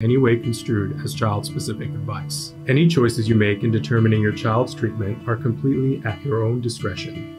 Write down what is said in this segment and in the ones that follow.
any way construed as child-specific advice. Any choices you make in determining your child's treatment are completely at your own discretion.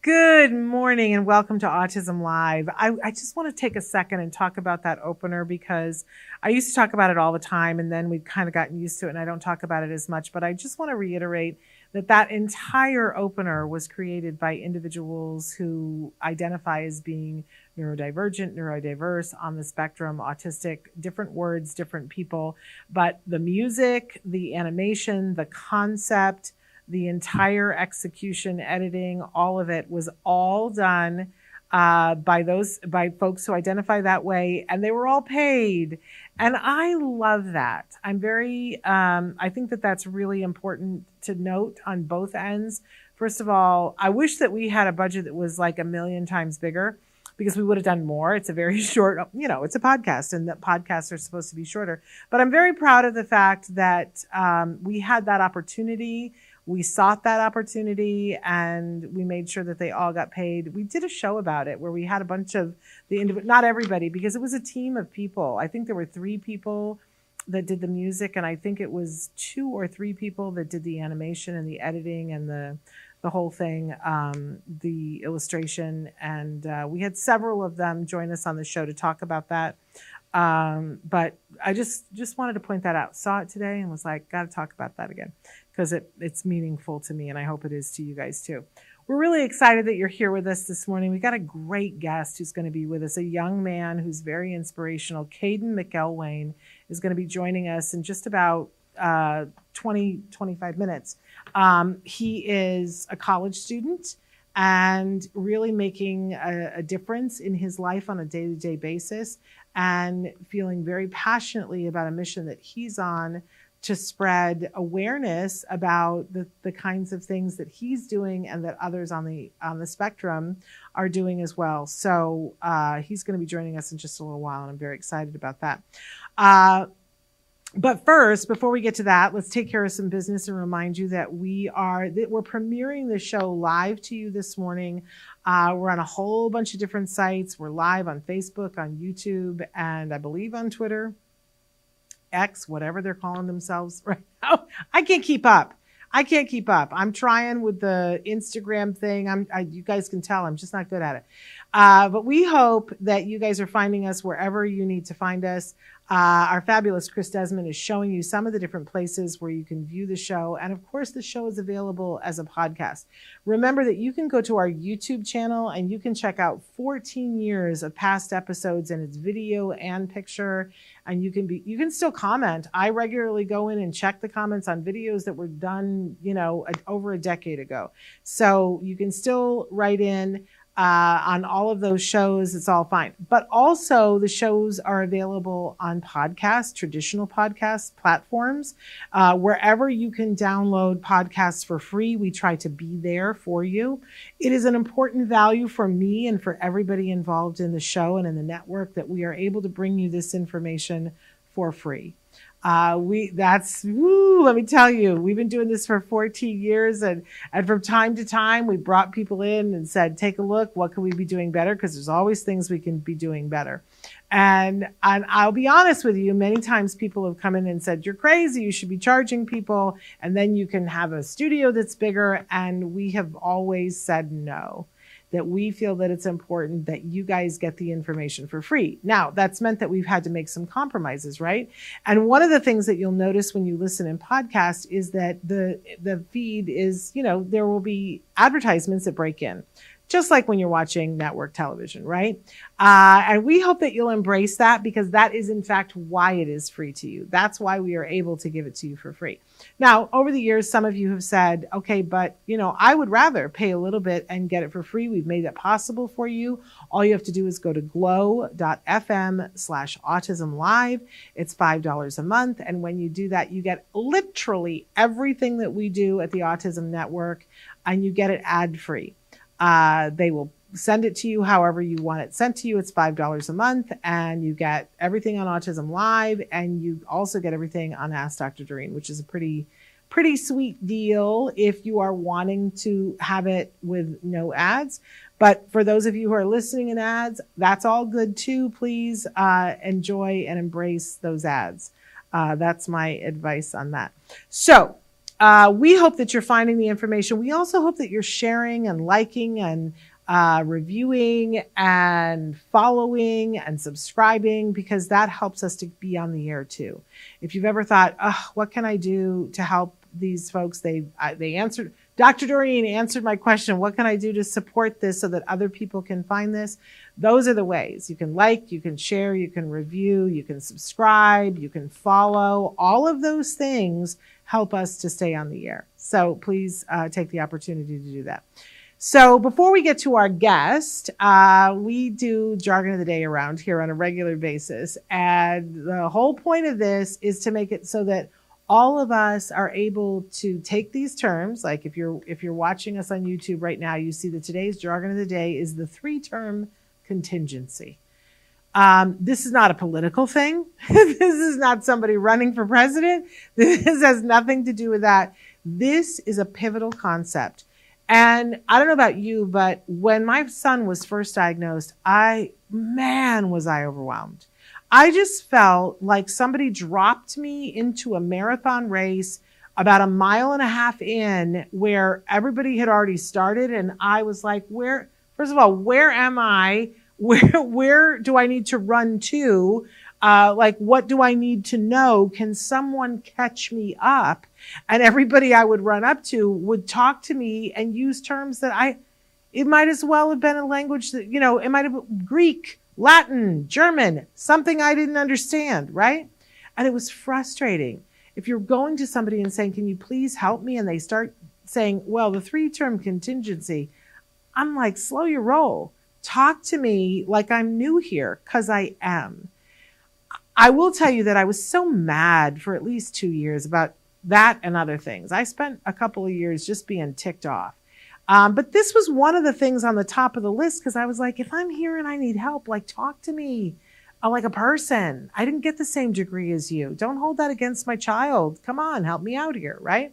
Good morning and welcome to Autism Live. I just want to take a second and talk about that opener because I used to talk about it all the time and then we've kind of gotten used to it and I don't talk about it as much, but I just want to reiterate that entire opener was created by individuals who identify as being neurodivergent, neurodiverse, on the spectrum, autistic, different words, different people, but the music, the animation, the concept, the entire execution, editing, all of it was all done by folks who identify that way, and they were all paid. And I love that. I'm very, I think that that's really important to note on both ends. First of all, I wish that we had a budget that was like 1,000,000 times bigger because we would have done more. It's a very short, it's a podcast and the podcasts are supposed to be shorter. But I'm very proud of the fact that we had that opportunity. We sought that opportunity and we made sure that they all got paid. We did a show about it where we had a bunch of not everybody, because it was a team of people. I think there were 3 people that did the music, and I think it was 2 or 3 people that did the animation and the editing and the whole thing, the illustration. And we had several of them join us on the show to talk about that. But I just wanted to point that out. Saw it today and was like, got to talk about that again because it's meaningful to me and I hope it is to you guys too. We're really excited that you're here with us this morning. We got a great guest who's going to be with us, a young man who's very inspirational. Kadin McElwain is going to be joining us in just about 25 minutes. He is a college student and really making a difference in his life on a day-to-day basis and feeling very passionately about a mission that he's on to spread awareness about the kinds of things that he's doing and that others on the spectrum are doing as well. So he's going to be joining us in just a little while, and I'm very excited about that. But first, before we get to that, let's take care of some business and remind you that we're premiering the show live to you this morning. We're on a whole bunch of different sites. We're live on Facebook, on YouTube, and I believe on Twitter, X, whatever they're calling themselves right now. I can't keep up. I'm trying with the Instagram thing. You guys can tell I'm just not good at it. But we hope that you guys are finding us wherever you need to find us. Our fabulous Chris Desmond is showing you some of the different places where you can view the show. And of course, the show is available as a podcast. Remember that you can go to our YouTube channel and you can check out 14 years of past episodes and it's video and picture. And you can still comment. I regularly go in and check the comments on videos that were done, over a decade ago. So you can still write in on all of those shows. It's all fine. But also the shows are available on podcasts, traditional podcast platforms, wherever you can download podcasts for free. We try to be there for you. It is an important value for me and for everybody involved in the show and in the network that we are able to bring you this information for free. Let me tell you, we've been doing this for 14 years and from time to time we brought people in and said, take a look, what can we be doing better? Because there's always things we can be doing better. And I'll be honest with you, many times people have come in and said, you're crazy, you should be charging people. And then you can have a studio that's bigger. And we have always said no. That we feel that it's important that you guys get the information for free. Now, that's meant that we've had to make some compromises, right? And one of the things that you'll notice when you listen in podcast is that the feed is, there will be advertisements that break in. Just like when you're watching network television, right? And we hope that you'll embrace that because that is in fact why it is free to you. That's why we are able to give it to you for free. Now, over the years, some of you have said, okay, but I would rather pay a little bit and get it for free. We've made that possible for you. All you have to do is go to glow.fm/autismlive. It's $5 a month. And when you do that, you get literally everything that we do at the Autism Network and you get it ad free. They will send it to you however you want it sent to you. It's $5 a month, and you get everything on Autism Live, and you also get everything on Ask Dr. Doreen, which is a pretty sweet deal if you are wanting to have it with no ads. But for those of you who are listening in ads, that's all good too. Please enjoy and embrace those ads. That's my advice on that. So we hope that you're finding the information. We also hope that you're sharing and liking and reviewing and following and subscribing, because that helps us to be on the air too. If you've ever thought, oh, what can I do to help these folks? They answered, Dr. Doreen answered my question. What can I do to support this so that other people can find this? Those are the ways. You can like, you can share, you can review, you can subscribe, you can follow. All of those things help us to stay on the air. So please take the opportunity to do that. So before we get to our guest, we do jargon of the day around here on a regular basis. And the whole point of this is to make it so that all of us are able to take these terms. Like if you're watching us on YouTube right now, you see that today's jargon of the day is the 3-term contingency. This is not a political thing. This is not somebody running for president. This has nothing to do with that. This is a pivotal concept. And I don't know about you, but when my son was first diagnosed, was I overwhelmed. I just felt like somebody dropped me into a marathon race about 1.5 miles in, where everybody had already started. And I was like, first of all, where am I? Where do I need to run to? What do I need to know? Can someone catch me up? And everybody I would run up to would talk to me and use terms that it might as well have been a language that, it might have been Greek, Latin, German, something I didn't understand, right? And it was frustrating. If you're going to somebody and saying, can you please help me? And they start saying, well, the 3-term contingency, I'm like, slow your roll. Talk to me like I'm new here, because I am. I will tell you that I was so mad for at least 2 years about that and other things. I spent a couple of years just being ticked off. But this was one of the things on the top of the list, because I was like, if I'm here and I need help, talk to me like a person. I didn't get the same degree as you. Don't hold that against my child. Come on, help me out here, right?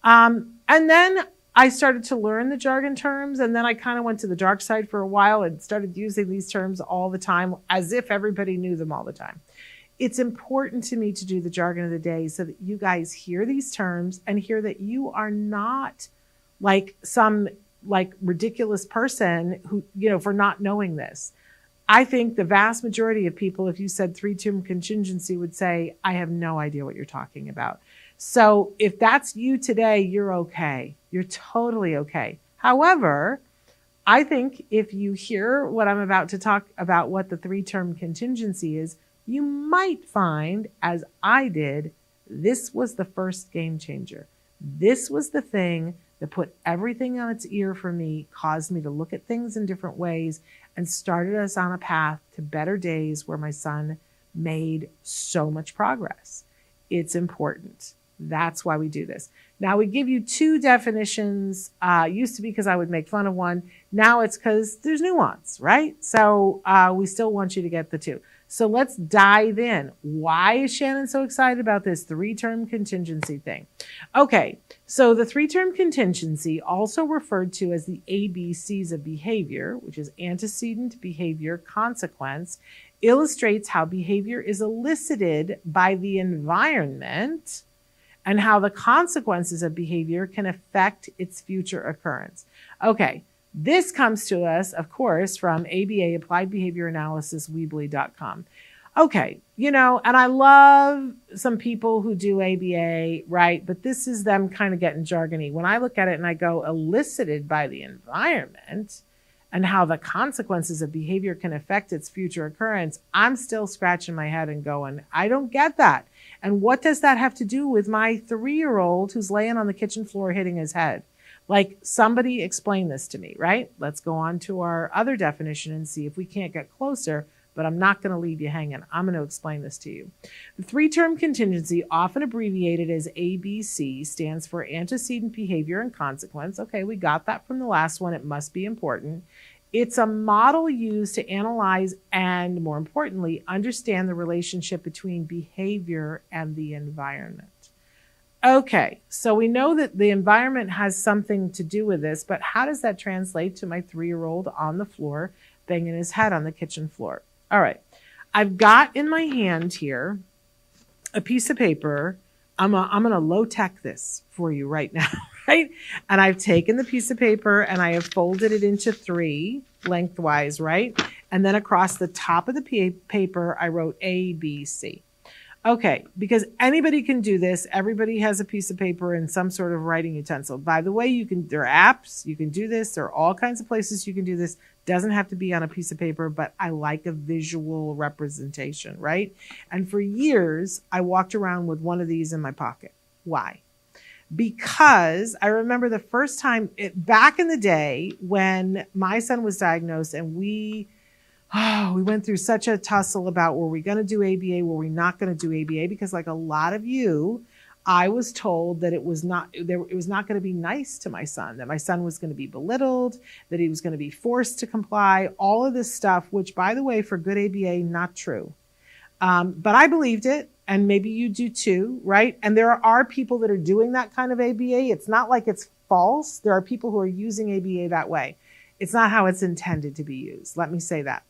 And then I started to learn the jargon terms, and then I kind of went to the dark side for a while and started using these terms all the time as if everybody knew them all the time. It's important to me to do the jargon of the day so that you guys hear these terms and hear that you are not like some ridiculous person who, for not knowing this. I think the vast majority of people, if you said 3-term contingency, would say, I have no idea what you're talking about. So if that's you today, you're okay. You're totally okay. However, I think if you hear what I'm about to talk about, what the 3-term contingency is, you might find, as I did, this was the first game changer. This was the thing that put everything on its ear for me, caused me to look at things in different ways, and started us on a path to better days where my son made so much progress. It's important. That's why we do this. Now, we give you 2 definitions. Used to be because I would make fun of one. Now it's because there's nuance, right? So we still want you to get the 2. So let's dive in. Why is Shannon so excited about this 3-term contingency thing? Okay, so the 3-term contingency, also referred to as the ABCs of behavior, which is antecedent, behavior, consequence, illustrates how behavior is elicited by the environment and how the consequences of behavior can affect its future occurrence. Okay. This comes to us, of course, from ABA, Applied Behavior Analysis, Weebly.com. Okay, and I love some people who do ABA, right? But this is them kind of getting jargony. When I look at it and I go, elicited by the environment and how the consequences of behavior can affect its future occurrence, I'm still scratching my head and going, I don't get that. And what does that have to do with my 3-year-old who's laying on the kitchen floor hitting his head? Somebody explain this to me, right? Let's go on to our other definition and see if we can't get closer, but I'm not going to leave you hanging. I'm going to explain this to you. The 3-term contingency, often abbreviated as ABC, stands for antecedent, behavior, and consequence. Okay, we got that from the last one. It must be important. It's a model used to analyze and, more importantly, understand the relationship between behavior and the environment. Okay, so we know that the environment has something to do with this, but how does that translate to my 3-year-old on the floor, banging his head on the kitchen floor? All right, I've got in my hand here a piece of paper. I'm going to low-tech this for you right now, right? And I've taken the piece of paper and I have folded it into 3 lengthwise, right? And then across the top of the paper, I wrote A, B, C. Okay, because anybody can do this. Everybody has a piece of paper and some sort of writing utensil. By the way, there are apps, you can do this. There are all kinds of places you can do this. Doesn't have to be on a piece of paper, but I like a visual representation, right? And for years, I walked around with one of these in my pocket. Why? Because I remember the first time, back in the day when my son was diagnosed and we went through such a tussle about were we going to do ABA, were we not going to do ABA? Because like a lot of you, I was told that it was not going to be nice to my son, that my son was going to be belittled, that he was going to be forced to comply, all of this stuff, which, by the way, for good ABA, not true. But I believed it, and maybe you do too, right? And there are people that are doing that kind of ABA. It's not like it's false. There are people who are using ABA that way. It's not how it's intended to be used. Let me say that.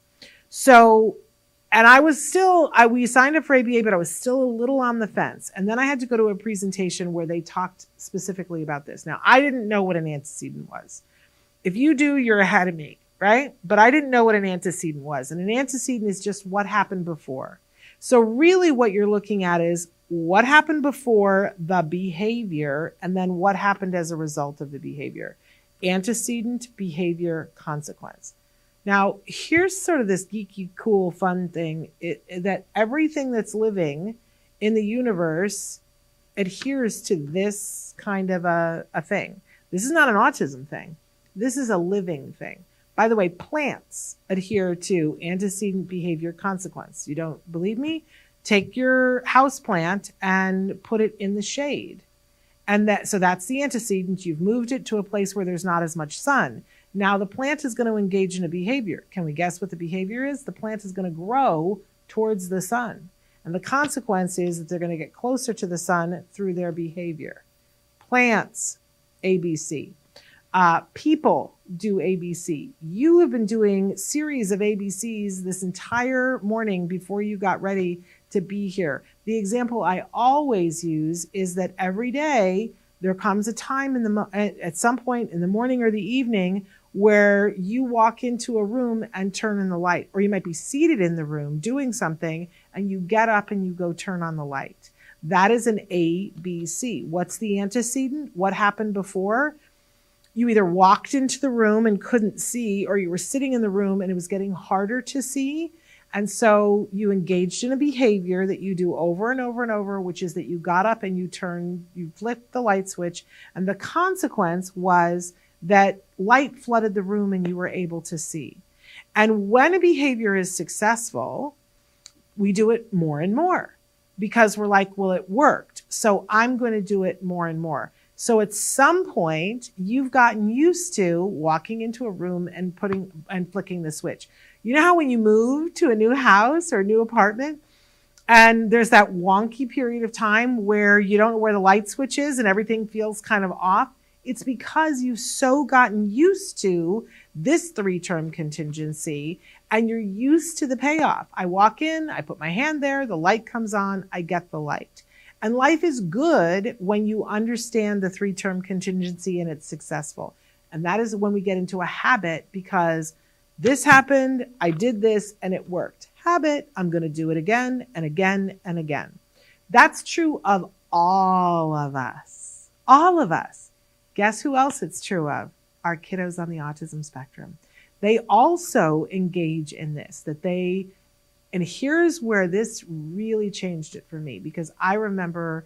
So, and we signed up for ABA, but I was still a little on the fence. And then I had to go to a presentation where they talked specifically about this. Now, I didn't know what an antecedent was. If you do, you're ahead of me, right? But I didn't know what an antecedent was. And an antecedent is just what happened before. So really what you're looking at is what happened before the behavior and then what happened as a result of the behavior. Antecedent, behavior, consequence. Now, here's sort of this geeky, cool, fun thing, that everything that's living in the universe adheres to this kind of a thing. This is not an autism thing. This is a living thing. By the way, plants adhere to antecedent, behavior, consequence. You don't believe me? Take your house plant and put it in the shade. So that's the antecedent. You've moved it to a place where there's not as much sun. Now the plant is going to engage in a behavior. Can we guess what the behavior is? The plant is going to grow towards the sun. And the consequence is that they're going to get closer to the sun through their behavior. Plants, ABC. People do ABC. You have been doing series of ABCs this entire morning before you got ready to be here. The example I always use is that every day there comes a time at some point in the morning or the evening where you walk into a room and turn on the light, or you might be seated in the room doing something and you get up and you go turn on the light. That is an ABC. What's the antecedent? What happened before? You either walked into the room and couldn't see, or you were sitting in the room and it was getting harder to see. And so you engaged in a behavior that you do over and over and over, which is that you got up and you flipped the light switch. And the consequence was that light flooded the room and you were able to see. And when a behavior is successful, we do it more and more because we're like, well, it worked, so I'm going to do it more and more. So at some point, you've gotten used to walking into a room and flicking the switch. You know how when you move to a new house or a new apartment, and there's that wonky period of time where you don't know where the light switch is and everything feels kind of off? It's because you've so gotten used to this 3-term contingency and you're used to the payoff. I walk in, I put my hand there, the light comes on, I get the light. And life is good when you understand the 3-term contingency and it's successful. And that is when we get into a habit, because this happened, I did this, and it worked. Habit, I'm going to do it again and again and again. That's true of all of us. All of us. Guess who else it's true of? Our kiddos on the autism spectrum. They also engage in this, and here's where this really changed it for me, because I remember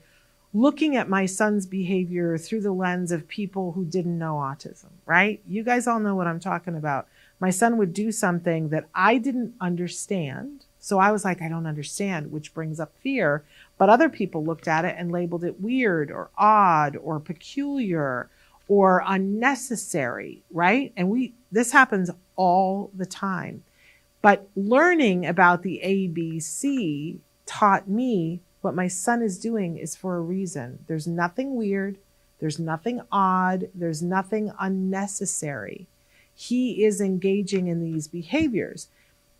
looking at my son's behavior through the lens of people who didn't know autism, right? You guys all know what I'm talking about. My son would do something that I didn't understand. So I was like, I don't understand, which brings up fear. But other people looked at it and labeled it weird or odd or peculiar or unnecessary, right? And this happens all the time. But learning about the ABC taught me what my son is doing is for a reason. There's nothing weird. There's nothing odd. There's nothing unnecessary. He is engaging in these behaviors.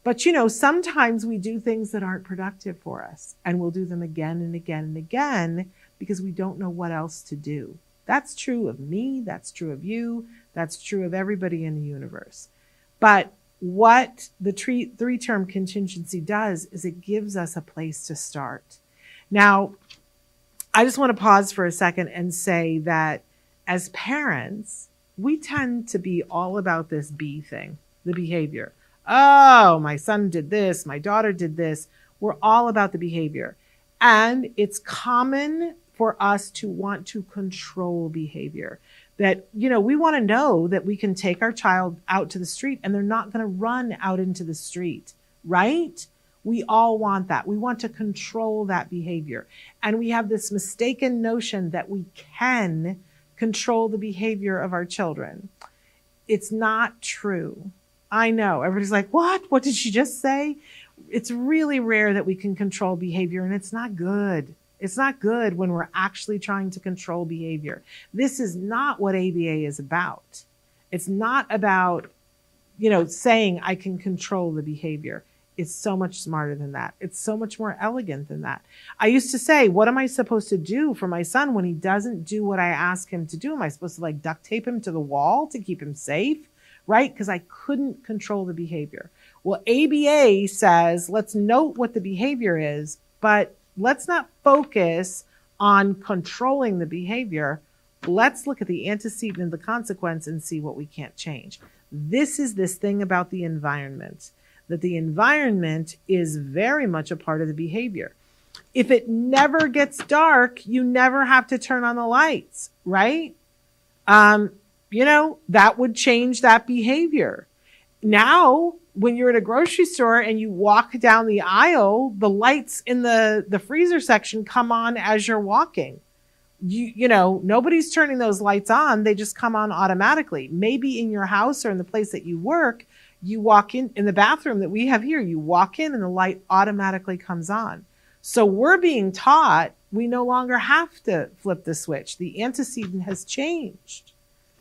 But, sometimes we do things that aren't productive for us, and we'll do them again and again and again because we don't know what else to do. That's true of me. That's true of you. That's true of everybody in the universe. But what the Three Term Contingency does is it gives us a place to start. Now, I just want to pause for a second and say that as parents, we tend to be all about this B thing, the behavior. Oh, my son did this, my daughter did this. We're all about the behavior. And it's common for us to want to control behavior. That, we want to know that we can take our child out to the street and they're not going to run out into the street, right? We all want that. We want to control that behavior. And we have this mistaken notion that we can control the behavior of our children. It's not true. I know. Everybody's like, what? What did she just say? It's really rare that we can control behavior, and it's not good. It's not good when we're actually trying to control behavior. This is not what ABA is about. It's not about, saying I can control the behavior. It's so much smarter than that. It's so much more elegant than that. I used to say, what am I supposed to do for my son when he doesn't do what I ask him to do? Am I supposed to duct tape him to the wall to keep him safe? Right? Because I couldn't control the behavior. Well, ABA says, let's note what the behavior is, but let's not focus on controlling the behavior. Let's look at the antecedent and the consequence and see what we can't change. This is this thing about the environment, that the environment is very much a part of the behavior. If it never gets dark, you never have to turn on the lights, right? That would change that behavior. Now, when you're at a grocery store and you walk down the aisle, the lights in the freezer section come on as you're walking. Nobody's turning those lights on. They just come on automatically. Maybe in your house or in the place that you work, you walk in the bathroom that we have here, you walk in and the light automatically comes on. So we're being taught we no longer have to flip the switch. The antecedent has changed,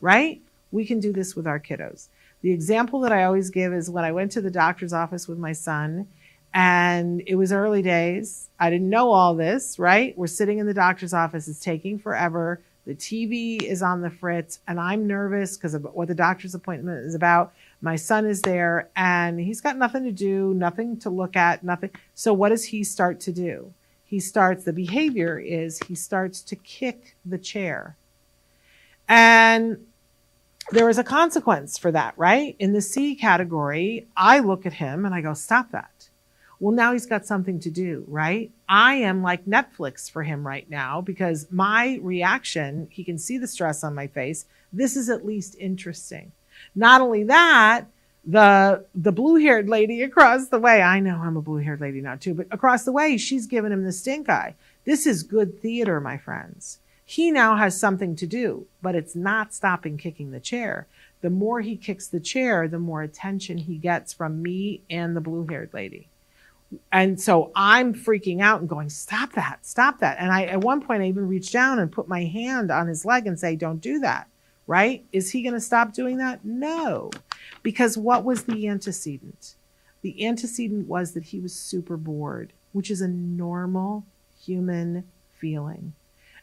right? We can do this with our kiddos. The example that I always give is when I went to the doctor's office with my son, and it was early days. I didn't know all this, right? We're sitting in the doctor's office. It's taking forever. The TV is on the fritz, and I'm nervous because of what the doctor's appointment is about. My son is there, and he's got nothing to do, nothing to look at, nothing. So what does he start to do? The behavior is he starts to kick the chair. And there is a consequence for that, right? In the C category, I look at him and I go, stop that. Well, now he's got something to do, right? I am like Netflix for him right now because my reaction, he can see the stress on my face. This is at least interesting. Not only that, the blue-haired lady across the way, I know I'm a blue-haired lady now too, but across the way, she's giving him the stink eye. This is good theater, my friends. He now has something to do, but it's not stopping kicking the chair. The more he kicks the chair, the more attention he gets from me and the blue-haired lady. And so I'm freaking out and going, stop that, stop that. And at one point I even reached down and put my hand on his leg and say, don't do that, right? Is he going to stop doing that? No. Because what was the antecedent? The antecedent was that he was super bored, which is a normal human feeling.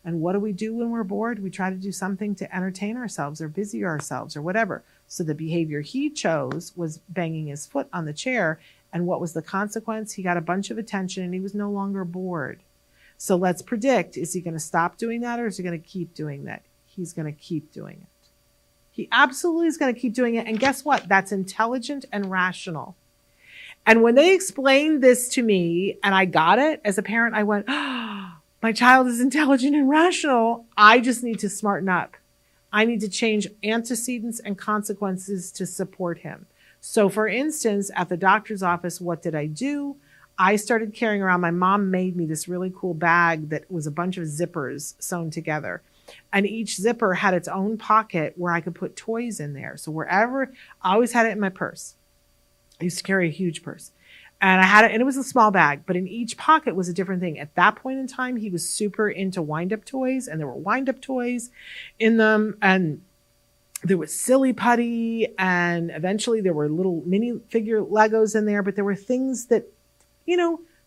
And what do we do when we're bored? We try to do something to entertain ourselves or busy ourselves or whatever. So the behavior he chose was banging his foot on the chair. And what was the consequence? He got a bunch of attention and he was no longer bored. So let's predict, is he going to stop doing that or is he going to keep doing that? He's going to keep doing it. He absolutely is going to keep doing it. And guess what? That's intelligent and rational. And when they explained this to me and I got it as a parent, I went, oh, my child is intelligent and rational. I just need to smarten up. I need to change antecedents and consequences to support him. So for instance, at the doctor's office, what did I do? I started carrying around, my mom made me this really cool bag that was a bunch of zippers sewn together. And each zipper had its own pocket where I could put toys in there. So wherever, I always had it in my purse. I used to carry a huge purse. And I had it, and it was a small bag, but in each pocket was a different thing. At that point in time, he was super into wind-up toys, and there were wind-up toys in them, and there was silly putty, and eventually there were little mini figure Legos in there, but there were things that,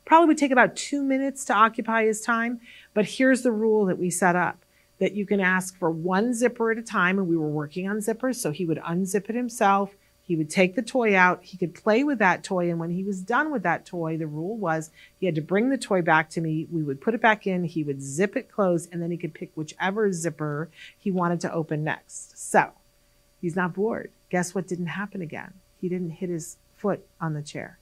probably would take about 2 minutes to occupy his time. But here's the rule that we set up, that you can ask for one zipper at a time, and we were working on zippers, so he would unzip it himself. He would take the toy out. He could play with that toy. And when he was done with that toy, the rule was he had to bring the toy back to me. We would put it back in. He would zip it closed, and then he could pick whichever zipper he wanted to open next. So he's not bored. Guess what didn't happen again? He didn't hit his foot on the chair.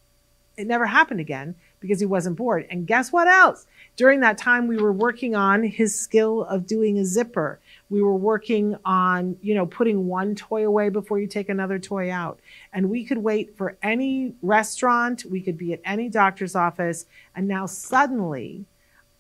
It never happened again because he wasn't bored. And guess what else? During that time, we were working on his skill of doing a zipper. We were working on, putting one toy away before you take another toy out. And we could wait for any restaurant. We could be at any doctor's office. And now suddenly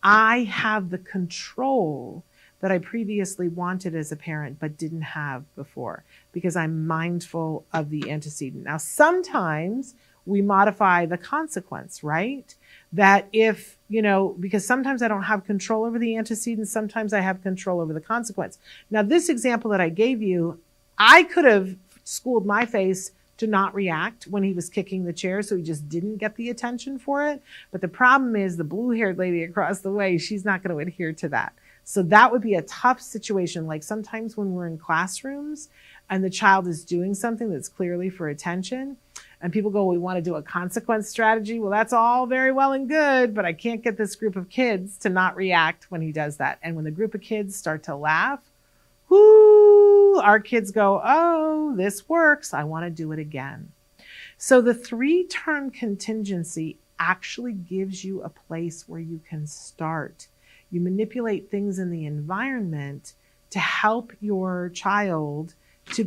I have the control that I previously wanted as a parent, but didn't have before, because I'm mindful of the antecedent. Now, sometimes we modify the consequence, right? That if, because sometimes I don't have control over the antecedent, sometimes I have control over the consequence. Now, this example that I gave you, I could have schooled my face to not react when he was kicking the chair, so he just didn't get the attention for it. But the problem is the blue-haired lady across the way, she's not going to adhere to that. So that would be a tough situation. Like sometimes when we're in classrooms and the child is doing something that's clearly for attention, and people go, we want to do a consequence strategy. Well, that's all very well and good, but I can't get this group of kids to not react when he does that. And when the group of kids start to laugh, whoo, our kids go, oh, this works. I want to do it again. So the 3-term contingency actually gives you a place where you can start. You manipulate things in the environment to help your child to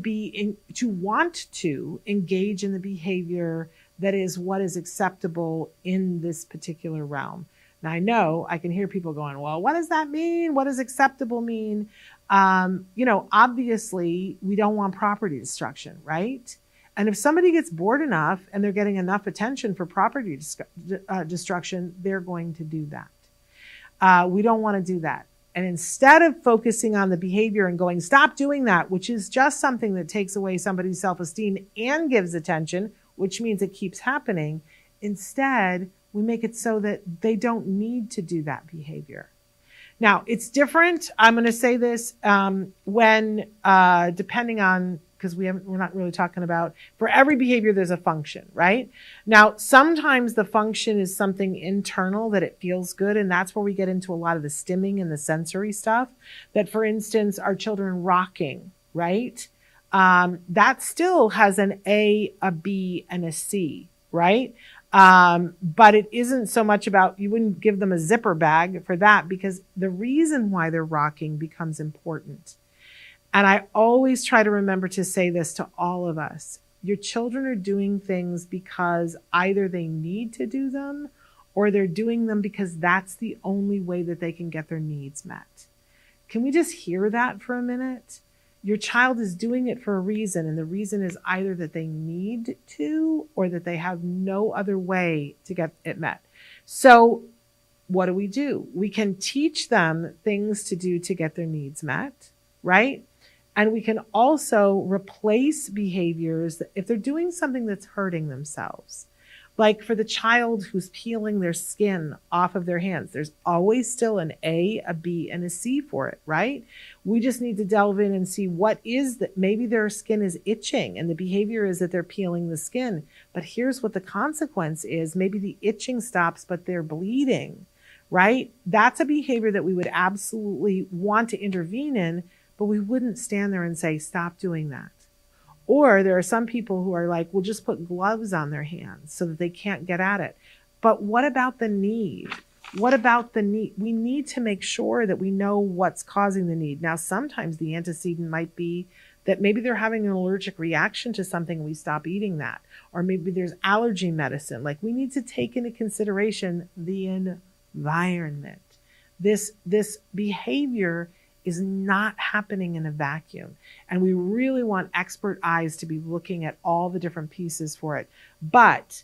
want to engage in the behavior that is what is acceptable in this particular realm. Now, I know I can hear people going, well, what does that mean? What does acceptable mean? Obviously, we don't want property destruction, right? And if somebody gets bored enough and they're getting enough attention for property destruction, they're going to do that. We don't want to do that. And instead of focusing on the behavior and going, stop doing that, which is just something that takes away somebody's self-esteem and gives attention, which means it keeps happening, instead, we make it so that they don't need to do that behavior. Now, it's different. I'm going to say this when, depending on, because we're not really talking about, for every behavior, there's a function, right? Now, sometimes the function is something internal that it feels good, and that's where we get into a lot of the stimming and the sensory stuff. That, for instance, our children rocking, right? That still has an A, a B, and a C, right? But it isn't so much about, you wouldn't give them a zipper bag for that, because the reason why they're rocking becomes important. And I always try to remember to say this to all of us. Your children are doing things because either they need to do them or they're doing them because that's the only way that they can get their needs met. Can we just hear that for a minute? Your child is doing it for a reason, and the reason is either that they need to or that they have no other way to get it met. So what do? We can teach them things to do to get their needs met, right? And we can also replace behaviors if they're doing something that's hurting themselves. Like for the child who's peeling their skin off of their hands, there's always still an A, a B, and a C for it, right? We just need to delve in and see what is that. Maybe their skin is itching and the behavior is that they're peeling the skin. But here's what the consequence is. Maybe the itching stops, but they're bleeding, right? That's a behavior that we would absolutely want to intervene in, but we wouldn't stand there and say, stop doing that. Or there are some people who are like, we'll just put gloves on their hands so that they can't get at it. But what about the need? What about the need? We need to make sure that we know what's causing the need. Now, sometimes the antecedent might be that maybe they're having an allergic reaction to something and we stop eating that. Or maybe there's allergy medicine. Like, we need to take into consideration the environment. This behavior is not happening in a vacuum. And we really want expert eyes to be looking at all the different pieces for it. But,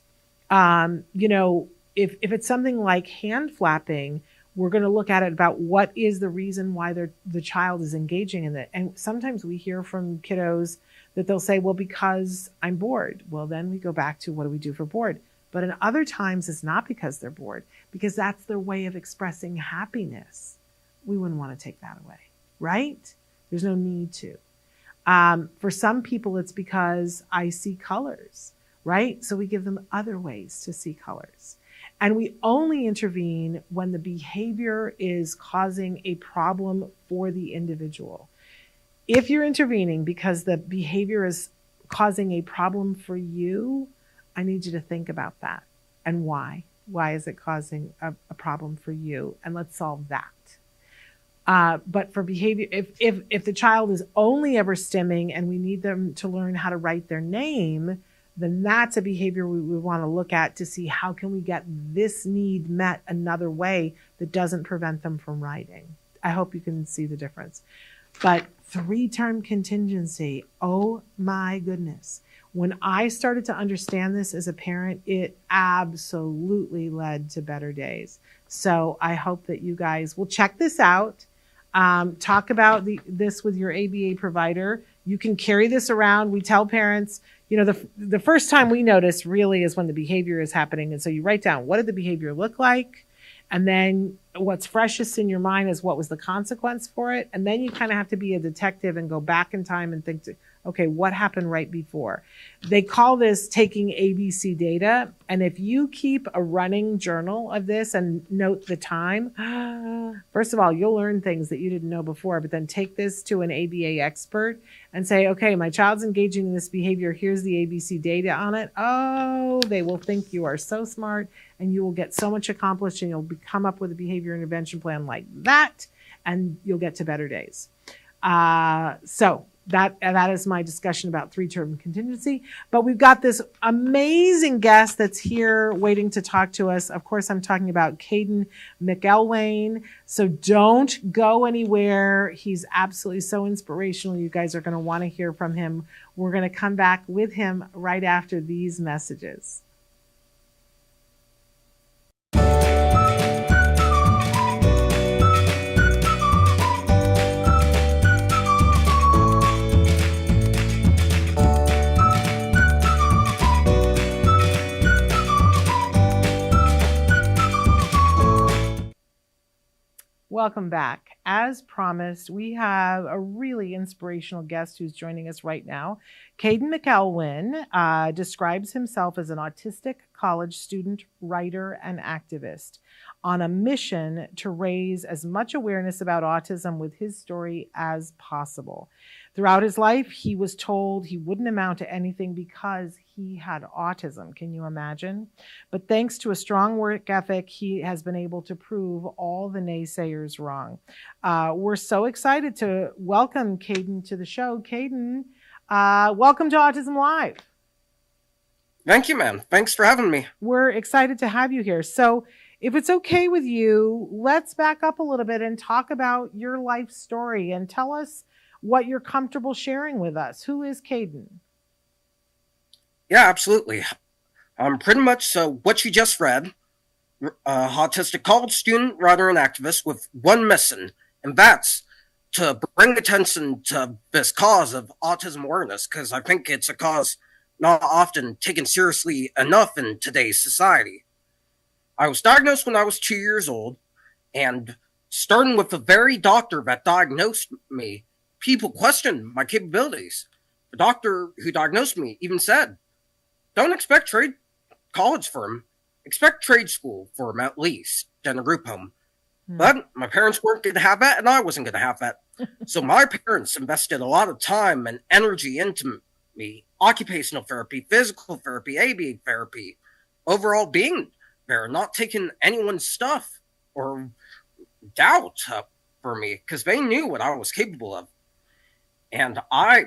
if it's something like hand flapping, we're going to look at it about what is the reason why the child is engaging in it. And sometimes we hear from kiddos that they'll say, well, because I'm bored. Well, then we go back to what do we do for bored? But in other times, it's not because they're bored, because that's their way of expressing happiness. We wouldn't want to take that away, right? There's no need to. For some people, it's because I see colors, right? So we give them other ways to see colors. And we only intervene when the behavior is causing a problem for the individual. If you're intervening because the behavior is causing a problem for you, I need you to think about that and why. Why is it causing a problem for you? And let's solve that. But for behavior, if the child is only ever stimming and we need them to learn how to write their name, then that's a behavior we want to look at to see how can we get this need met another way that doesn't prevent them from writing. I hope you can see the difference. But three-term contingency, oh my goodness. When I started to understand this as a parent, it absolutely led to better days. So I hope that you guys will check this out. Talk about this with your ABA provider. You can carry this around. We tell parents, the first time we notice really is when the behavior is happening. And so you write down, what did the behavior look like? And then what's freshest in your mind is what was the consequence for it. And then you kind of have to be a detective and go back in time and think, okay, what happened right before? They call this taking ABC data. And if you keep a running journal of this and note the time, first of all, you'll learn things that you didn't know before, but then take this to an ABA expert and say, okay, my child's engaging in this behavior. Here's the ABC data on it. Oh, they will think you are so smart and you will get so much accomplished and you'll come up with a behavior intervention plan like that and you'll get to better days. So that is my discussion about three-term contingency. But we've got this amazing guest that's here waiting to talk to us. Of course, I'm talking about Kadin McElwain. So don't go anywhere. He's absolutely so inspirational. You guys are going to want to hear from him. We're going to come back with him right after these messages. Welcome back. As promised, we have a really inspirational guest who's joining us right now. Kadin McElwain describes himself as an autistic college student, writer, and activist on a mission to raise as much awareness about autism with his story as possible. Throughout his life, he was told he wouldn't amount to anything because he had autism. Can you imagine? But thanks to a strong work ethic, he has been able to prove all the naysayers wrong. We're so excited to welcome Kadin to the show. Kadin, welcome to Autism Live. Thank you, ma'am. Thanks for having me. We're excited to have you here. So if it's okay with you, let's back up a little bit and talk about your life story and tell us what you're comfortable sharing with us. Who is Kadin? Yeah, absolutely. Pretty much what you just read, autistic college student, writer, and activist with one mission, and that's to bring attention to this cause of autism awareness, because I think it's a cause not often taken seriously enough in today's society. I was diagnosed when I was 2 years old, and starting with the very doctor that diagnosed me, people questioned my capabilities. The doctor who diagnosed me even said, don't expect trade college for him, expect trade school for him at least, then a group home. But my parents weren't going to have that, and I wasn't going to have that. So my parents invested a lot of time and energy into me, occupational therapy, physical therapy, ABA therapy, overall being there, not taking anyone's stuff or doubt for me, because they knew what I was capable of. And I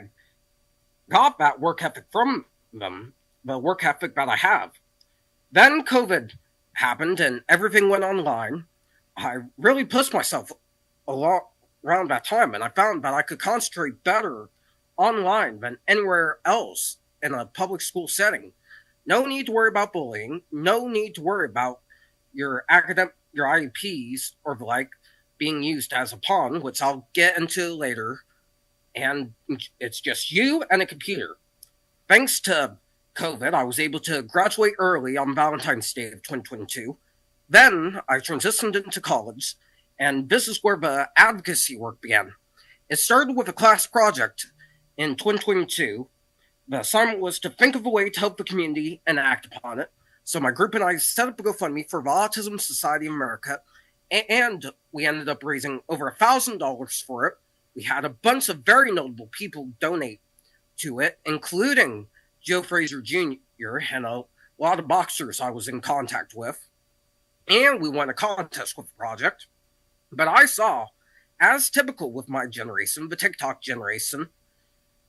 got that work ethic from them, the work ethic that I have. Then COVID happened and everything went online. I really pushed myself a lot around that time, and I found that I could concentrate better online than anywhere else in a public school setting. No need to worry about bullying. No need to worry about your IEPs or the like being used as a pawn, which I'll get into later. And it's just you and a computer. Thanks to COVID, I was able to graduate early on Valentine's Day of 2022. Then I transitioned into college, and this is where the advocacy work began. It started with a class project in 2022. The assignment was to think of a way to help the community and act upon it. So my group and I set up a GoFundMe for the Autism Society of America, and we ended up raising over $1,000 for it. We had a bunch of very notable people donate to it, including Joe Frazier Jr. and a lot of boxers I was in contact with. And we won a contest with the project. But I saw, as typical with my generation, the TikTok generation,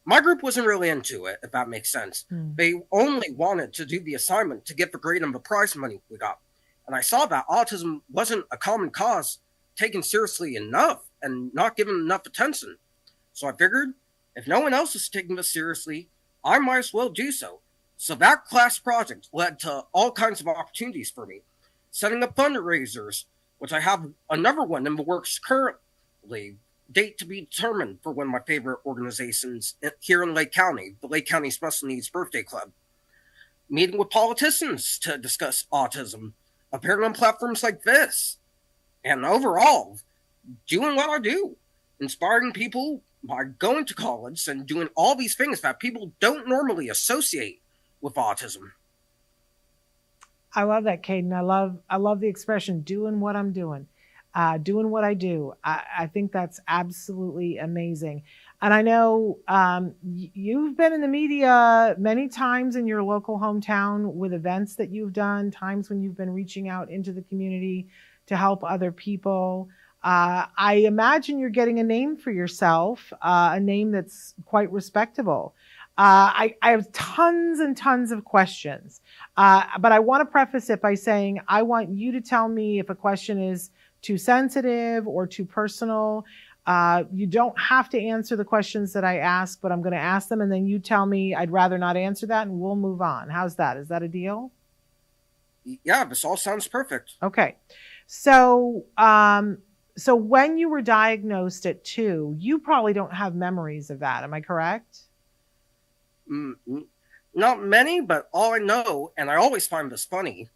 my group wasn't really into it, if that makes sense. They only wanted to do the assignment to get the grade and the prize money we got. And I saw that autism wasn't a common cause taken seriously enough and not given enough attention. So I figured, if no one else is taking this seriously, I might as well do so. So that class project led to all kinds of opportunities for me. Setting up fundraisers, which I have another one in the works currently, date to be determined for one of my favorite organizations here in Lake County, the Lake County Special Needs Birthday Club. Meeting with politicians to discuss autism, appearing on platforms like this, and overall, doing what I do, inspiring people by going to college and doing all these things that people don't normally associate with autism. I love that, Kadin. I love the expression, doing what I'm doing. Doing what I do. I think that's absolutely amazing. And I know you've been in the media many times in your local hometown with events that you've done, times when you've been reaching out into the community to help other people. I imagine you're getting a name for yourself, a name that's quite respectable. I have tons and tons of questions, but I want to preface it by saying I want you to tell me if a question is too sensitive or too personal. You don't have to answer the questions that I ask, but I'm going to ask them and then you tell me I'd rather not answer that and we'll move on. How's that? Is that a deal? Yeah, this all sounds perfect. Okay. So when you were diagnosed at 2, you probably don't have memories of that. Am I correct? Not many, but all I know, and I always find this funny,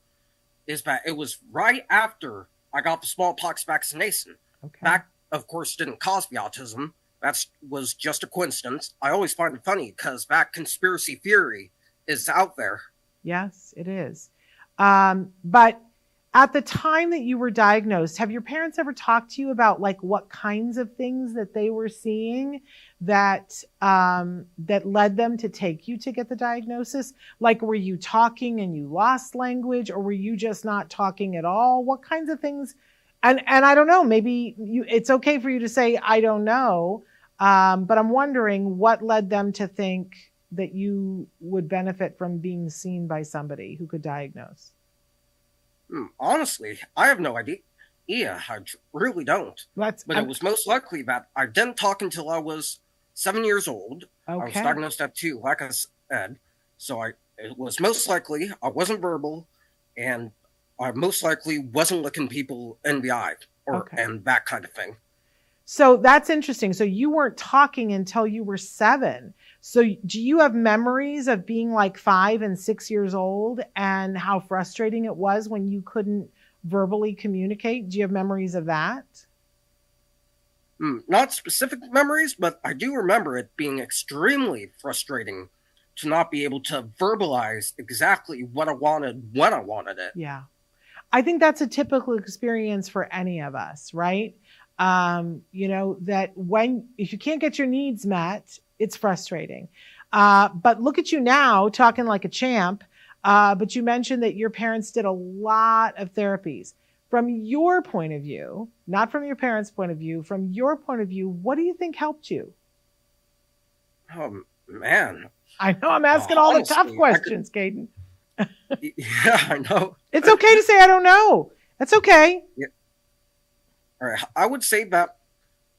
is that it was right after I got the smallpox vaccination. Okay. That, of course, didn't cause the autism. That was just a coincidence. I always find it funny because that conspiracy theory is out there. Yes, it is. But at the time that you were diagnosed, have your parents ever talked to you about like what kinds of things that they were seeing that led them to take you to get the diagnosis? Like, were you talking and you lost language, or were you just not talking at all? What kinds of things? And I don't know, maybe it's okay for you to say, I don't know. But I'm wondering what led them to think that you would benefit from being seen by somebody who could diagnose. Honestly, I have no idea. I really don't. But it was most likely that I didn't talk until I was 7 years old. Okay. I was diagnosed at 2, like I said. So it was most likely I wasn't verbal, and I most likely wasn't looking people in the eye and that kind of thing. So that's interesting. So you weren't talking until you were 7. So do you have memories of being like 5 and 6 years old and how frustrating it was when you couldn't verbally communicate? Do you have memories of that? Not specific memories, but I do remember it being extremely frustrating to not be able to verbalize exactly what I wanted when I wanted it. Yeah. I think that's a typical experience for any of us, right? That if you can't get your needs met, it's frustrating. But look at you now talking like a champ. But you mentioned that your parents did a lot of therapies. From your point of view, not from your parents' point of view, from your point of view, what do you think helped you? Oh, man. I know I'm asking all the tough questions, Kadin. Yeah, I know. It's okay to say I don't know. That's okay. Yeah. All right. I would say that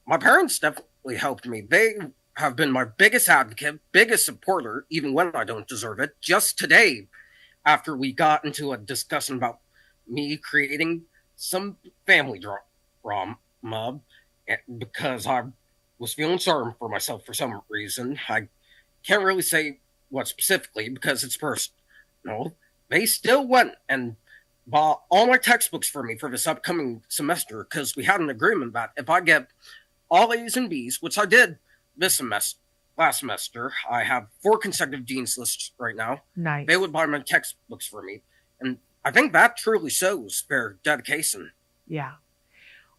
my parents definitely helped me. They have been my biggest advocate, biggest supporter, even when I don't deserve it. Just today, after we got into a discussion about me creating some family drama, because I was feeling sorry for myself for some reason. I can't really say what specifically because it's personal. They still went and bought all my textbooks for me for this upcoming semester because we had an agreement that if I get all A's and B's, which I did last semester, I have 4 consecutive dean's lists right now. Nice. They would buy my textbooks for me. And I think that truly shows their dedication. Yeah.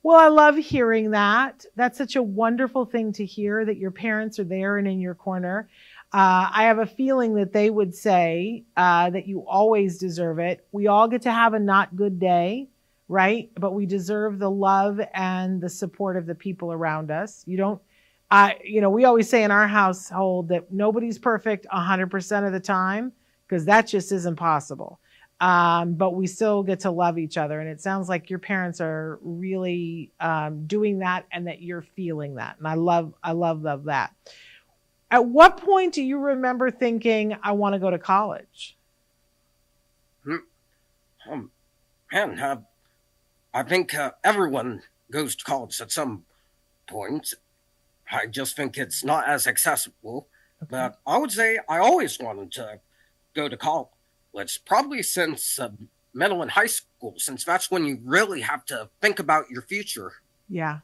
Well, I love hearing that. That's such a wonderful thing to hear, that your parents are there and in your corner. I have a feeling that they would say that you always deserve it. We all get to have a not good day, right? But we deserve the love and the support of the people around us. You don't, we always say in our household that nobody's perfect 100% of the time, because that just isn't possible. But we still get to love each other. And it sounds like your parents are really doing that, and that you're feeling that. And I love that. At what point do you remember thinking, I want to go to college? Man, I think everyone goes to college at some point. I just think it's not as accessible. Okay. But I would say I always wanted to go to college. Probably since middle and high school, since that's when you really have to think about your future. Yeah.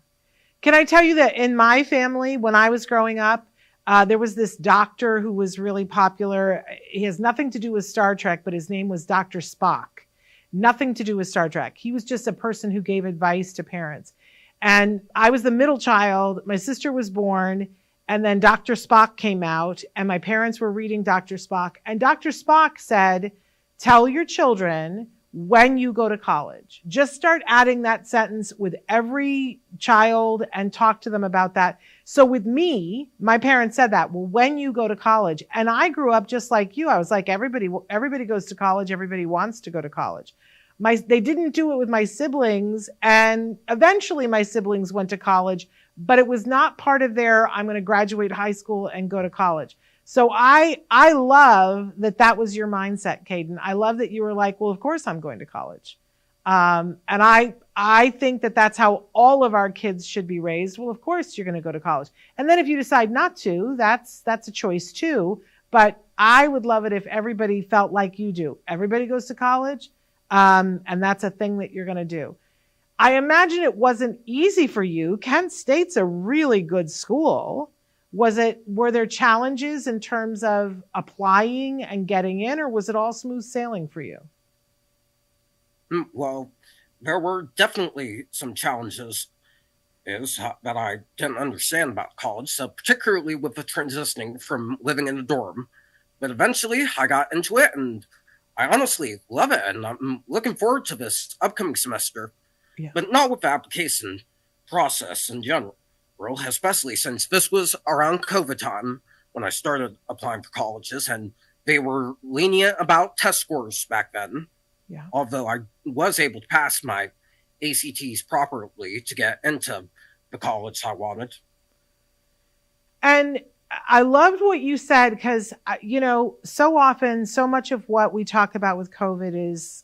Can I tell you that in my family, when I was growing up, there was this doctor who was really popular. He has nothing to do with Star Trek, but his name was Dr. Spock. Nothing to do with Star Trek. He was just a person who gave advice to parents. And I was the middle child. My sister was born. And then Dr. Spock came out, and my parents were reading Dr. Spock. And Dr. Spock said, tell your children when you go to college. Just start adding that sentence with every child and talk to them about that. So with me, my parents said that, well, when you go to college. And I grew up just like you. I was like, everybody goes to college. Everybody wants to go to college. They didn't do it with my siblings. And eventually my siblings went to college, but it was not part of their, I'm going to graduate high school and go to college. So I love that was your mindset, Kadin. I love that you were like, well, of course I'm going to college. And I think that that's how all of our kids should be raised. Well, of course you're going to go to college. And then if you decide not to, that's a choice too. But I would love it if everybody felt like you do. Everybody goes to college. And that's a thing that you're going to do. I imagine it wasn't easy for you. Kent State's a really good school. Were there challenges in terms of applying and getting in, or was it all smooth sailing for you? Well, there were definitely some challenges that I didn't understand about college, so particularly with the transitioning from living in a dorm. But eventually I got into it, and I honestly love it, and I'm looking forward to this upcoming semester. Yeah. But not with the application process in general, especially since this was around COVID time when I started applying for colleges, and they were lenient about test scores back then. Yeah. Although I was able to pass my ACTs properly to get into the college I wanted. And I loved what you said, because, so often, so much of what we talk about with COVID is,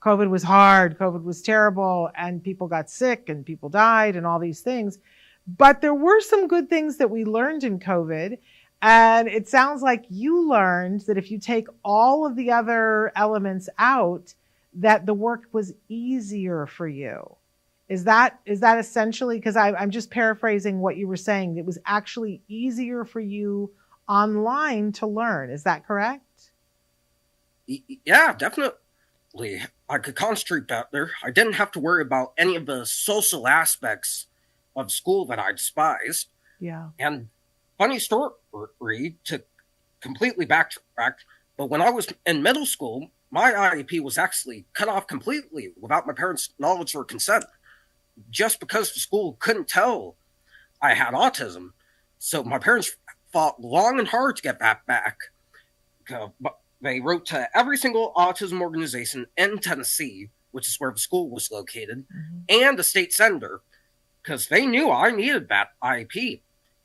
COVID was hard, COVID was terrible, and people got sick and people died and all these things. But there were some good things that we learned in COVID. And it sounds like you learned that if you take all of the other elements out, that the work was easier for you. Is that essentially, because I'm just paraphrasing what you were saying, it was actually easier for you online to learn. Is that correct? Yeah, definitely. I could concentrate better. I didn't have to worry about any of the social aspects of school that I despised. Yeah. And funny story to completely backtrack, but when I was in middle school, my IEP was actually cut off completely without my parents' knowledge or consent, just because the school couldn't tell I had autism. So my parents fought long and hard to get that back. But they wrote to every single autism organization in Tennessee, which is where the school was located, and the state senator. because they knew I needed that IEP.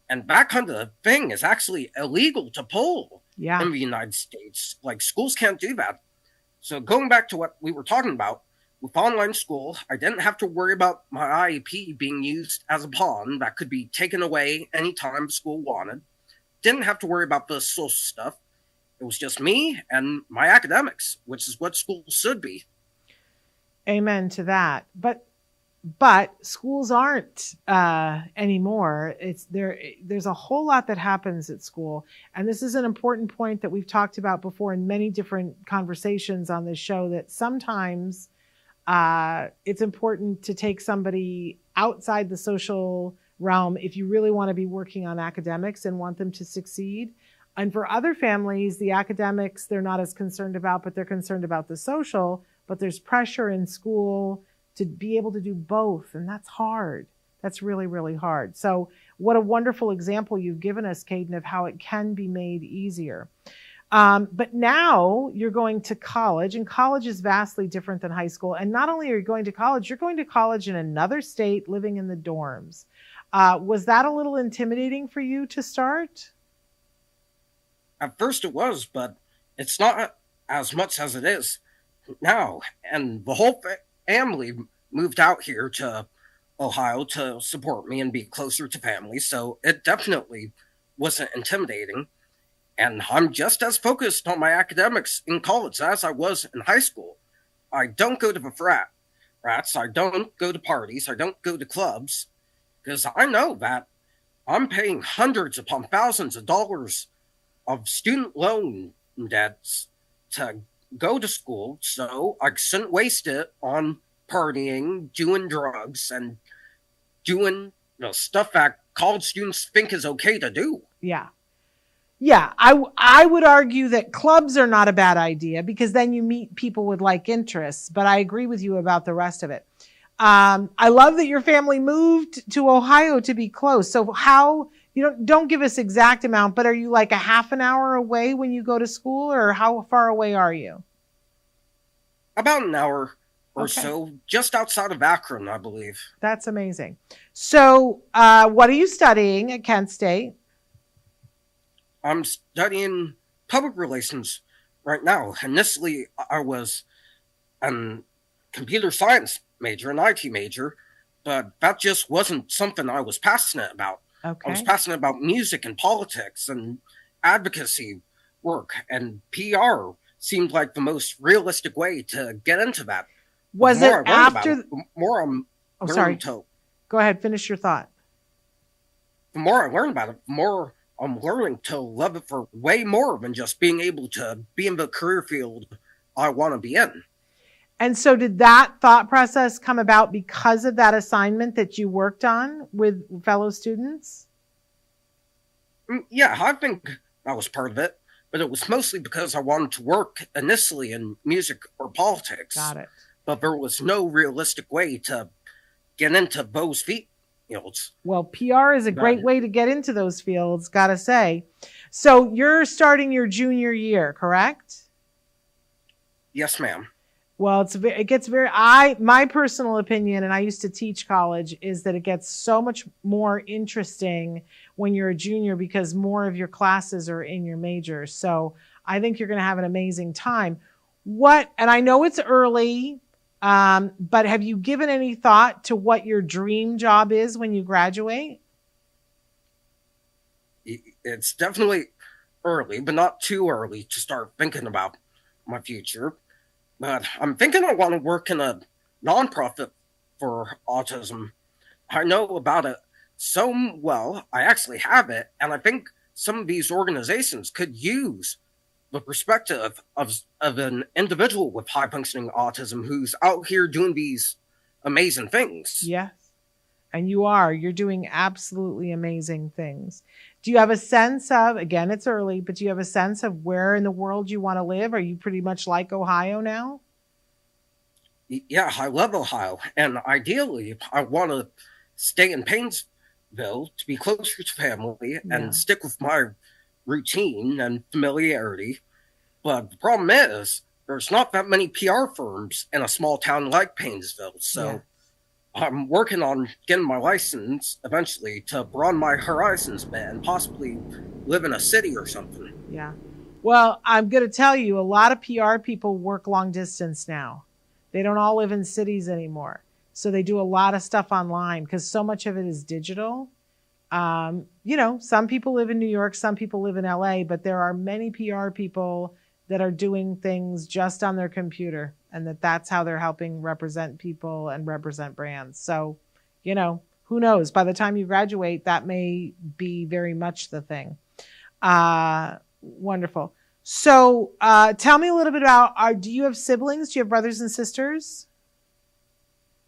And that kind of thing is actually illegal to pull in the United States. Like, schools can't do that. So going back to what we were talking about, with online school, I didn't have to worry about my IEP being used as a pawn that could be taken away anytime school wanted. Didn't have to worry about the social stuff. It was just me and my academics, which is what schools should be. Amen to that. But schools aren't anymore. There's a whole lot that happens at school. And this is an important point that we've talked about before in many different conversations on this show, that sometimes it's important to take somebody outside the social realm if you really want to be working on academics and want them to succeed. And for other families, the academics, they're not as concerned about, but they're concerned about the social. But there's pressure in school to be able to do both. And that's hard. That's really, really hard. So what a wonderful example you've given us, Kadin, of how it can be made easier. But now you're going to college, and college is vastly different than high school. And not only are you going to college, you're going to college in another state, living in the dorms. Was that a little intimidating for you to start? At first it was, but it's not as much as it is now. And the whole family moved out here to Ohio to support me and be closer to family. So it definitely wasn't intimidating. And I'm just as focused on my academics in college as I was in high school. I don't go to the frats. I don't go to parties. I don't go to clubs, because I know that I'm paying hundreds upon thousands of dollars of student loan debts to go to school. So I shouldn't waste it on partying, doing drugs, and doing stuff that college students think is okay to do. Yeah. Yeah, I would argue that clubs are not a bad idea, because then you meet people with like interests. But I agree with you about the rest of it. I love that your family moved to Ohio to be close. So how, don't give us exact amount, but are you like a half an hour away when you go to school, or how far away are you? About an hour or so, just outside of Akron, I believe. That's amazing. So what are you studying at Kent State? I'm studying public relations right now. Initially, I was a computer science major, an IT major, but that just wasn't something I was passionate about. Okay. I was passionate about music and politics and advocacy work, and PR seemed like the most realistic way to get into that. Was it after? Sorry. Go ahead, finish your thought. The more I learn about it, the more I'm learning to love it for way more than just being able to be in the career field I want to be in. And so did that thought process come about because of that assignment that you worked on with fellow students? Yeah, I think that was part of it, but it was mostly because I wanted to work initially in music or politics. Got it. But there was no realistic way to get into those fields. Well, PR is a great way to get into those fields, gotta say. So you're starting your junior year, correct? Yes, ma'am. Well, it gets my personal opinion, and I used to teach college, is that it gets so much more interesting when you're a junior because more of your classes are in your major. So I think you're going to have an amazing time. And I know it's early, but have you given any thought to what your dream job is when you graduate? It's definitely early, but not too early to start thinking about my future. But I'm thinking I want to work in a nonprofit for autism. I know about it so well. I actually have it. And I think some of these organizations could use the perspective of an individual with high functioning autism who's out here doing these amazing things. Yes. And you're doing absolutely amazing things. Do you have a sense of, again, it's early, but do you have a sense of where in the world you want to live? Are you pretty much like Ohio now? Yeah, I love Ohio. And ideally, I want to stay in Painesville to be closer to family and stick with my routine and familiarity. But the problem is, there's not that many PR firms in a small town like Painesville. So I'm working on getting my license eventually to broaden my horizons a bit and possibly live in a city or something. Yeah. Well, I'm going to tell you, a lot of PR people work long distance now. They don't all live in cities anymore. So they do a lot of stuff online because so much of it is digital. Some people live in New York, some people live in LA, but there are many PR people that are doing things just on their computer, and that's how they're helping represent people and represent brands. So, who knows? By the time you graduate, that may be very much the thing. Wonderful. So tell me a little bit about, do you have siblings? Do you have brothers and sisters?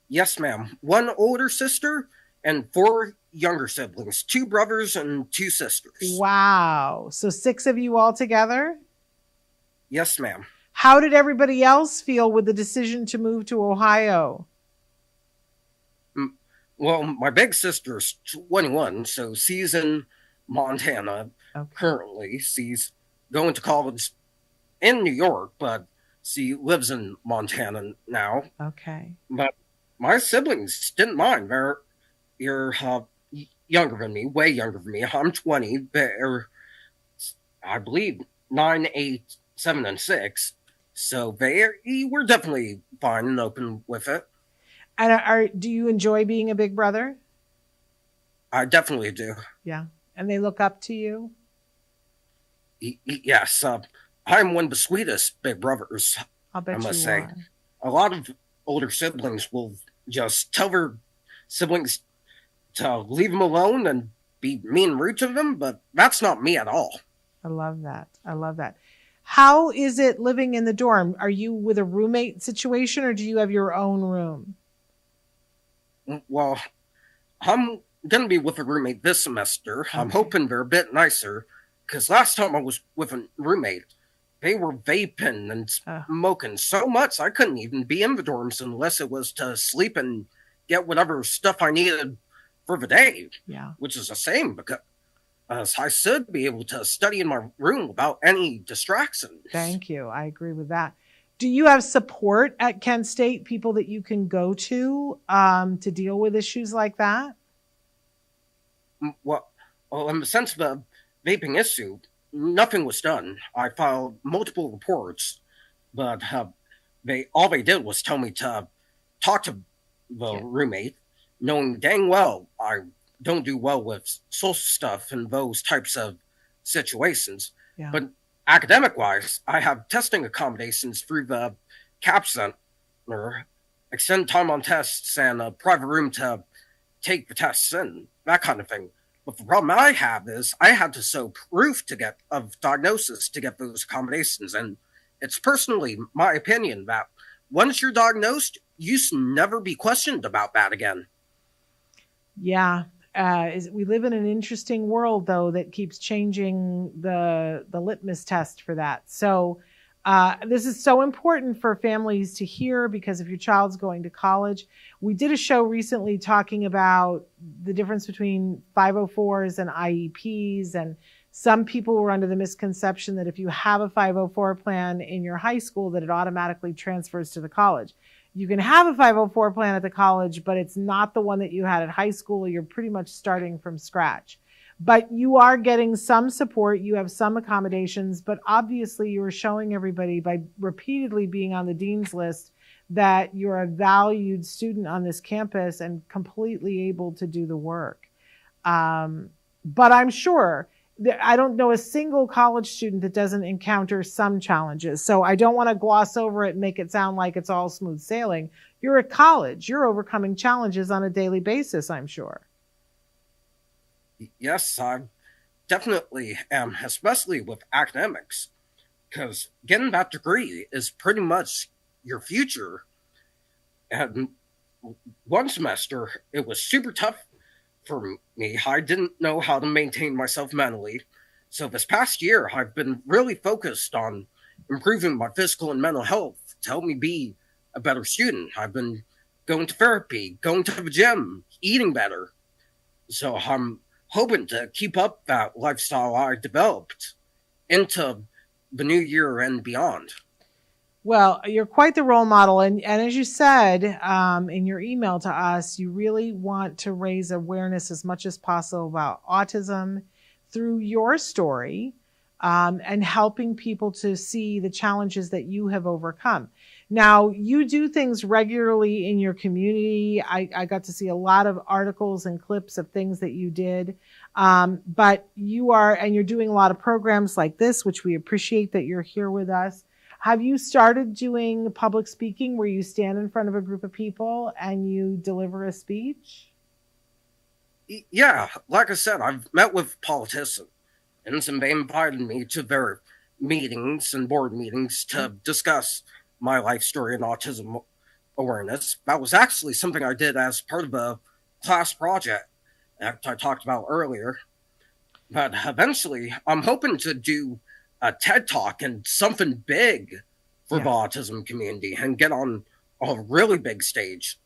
Yes, ma'am. One older sister and 4 younger siblings, 2 brothers and 2 sisters. Wow. So 6 of you all together? Yes, ma'am. How did everybody else feel with the decision to move to Ohio? Well, my big sister's 21, so she's in Montana currently. She's going to college in New York, but she lives in Montana now. Okay. But my siblings didn't mind. They're younger than me, way younger than me. I'm 20. They're, I believe, 9, 8, 7, and 6. So they were definitely fine and open with it. And do you enjoy being a big brother? I definitely do. Yeah. And they look up to you? Yes. I'm one of the sweetest big brothers, I'll bet I must you say. are. A lot of older siblings will just tell their siblings to leave them alone and be mean and rude to them, but that's not me at all. I love that. I love that. How is it living in the dorm? Are you with a roommate situation or do you have your own room? Well, I'm going to be with a roommate this semester. Okay. I'm hoping they're a bit nicer, because last time I was with a roommate, they were vaping and smoking so much I couldn't even be in the dorms unless it was to sleep and get whatever stuff I needed for the day. Yeah. Which is a shame, because I should be able to study in my room without any distractions. Thank you. I agree with that. Do you have support at Kent State, people that you can go to deal with issues like that? Well, in the sense of the vaping issue, nothing was done. I filed multiple reports, but all they did was tell me to talk to the roommate, knowing dang well I don't do well with social stuff and those types of situations. Yeah. But academic-wise, I have testing accommodations through the CAP Center, extend time on tests, and a private room to take the tests in, that kind of thing. But the problem I have is I had to show proof of diagnosis to get those accommodations. And it's personally my opinion that once you're diagnosed, you should never be questioned about that again. Yeah. We live in an interesting world, though, that keeps changing the litmus test for that. So this is so important for families to hear, because if your child's going to college, we did a show recently talking about the difference between 504s and IEPs. And some people were under the misconception that if you have a 504 plan in your high school, that it automatically transfers to the college. You can have a 504 plan at the college, but it's not the one that you had at high school. You're pretty much starting from scratch. But you are getting some support. You have some accommodations, but obviously you are showing everybody by repeatedly being on the dean's list that you're a valued student on this campus and completely able to do the work. But I'm sure I don't know a single college student that doesn't encounter some challenges. So I don't want to gloss over it and make it sound like it's all smooth sailing. You're at college. You're overcoming challenges on a daily basis, I'm sure. Yes, I definitely am, especially with academics, because getting that degree is pretty much your future. And one semester, it was super tough for me. I didn't know how to maintain myself mentally. So this past year, I've been really focused on improving my physical and mental health to help me be a better student. I've been going to therapy, going to the gym, eating better. So I'm hoping to keep up that lifestyle I developed into the new year and beyond. Well, you're quite the role model. And as you said in your email to us, you really want to raise awareness as much as possible about autism through your story and helping people to see the challenges that you have overcome. Now, you do things regularly in your community. I got to see a lot of articles and clips of things that you did. But you're doing a lot of programs like this, which we appreciate that you're here with us. Have you started doing public speaking where you stand in front of a group of people and you deliver a speech? Yeah, like I said, I've met with politicians and they invited me to their meetings and board meetings to discuss my life story and autism awareness. That was actually something I did as part of a class project that I talked about earlier. But eventually, I'm hoping to do a TED Talk and something big for the autism community and get on a really big stage.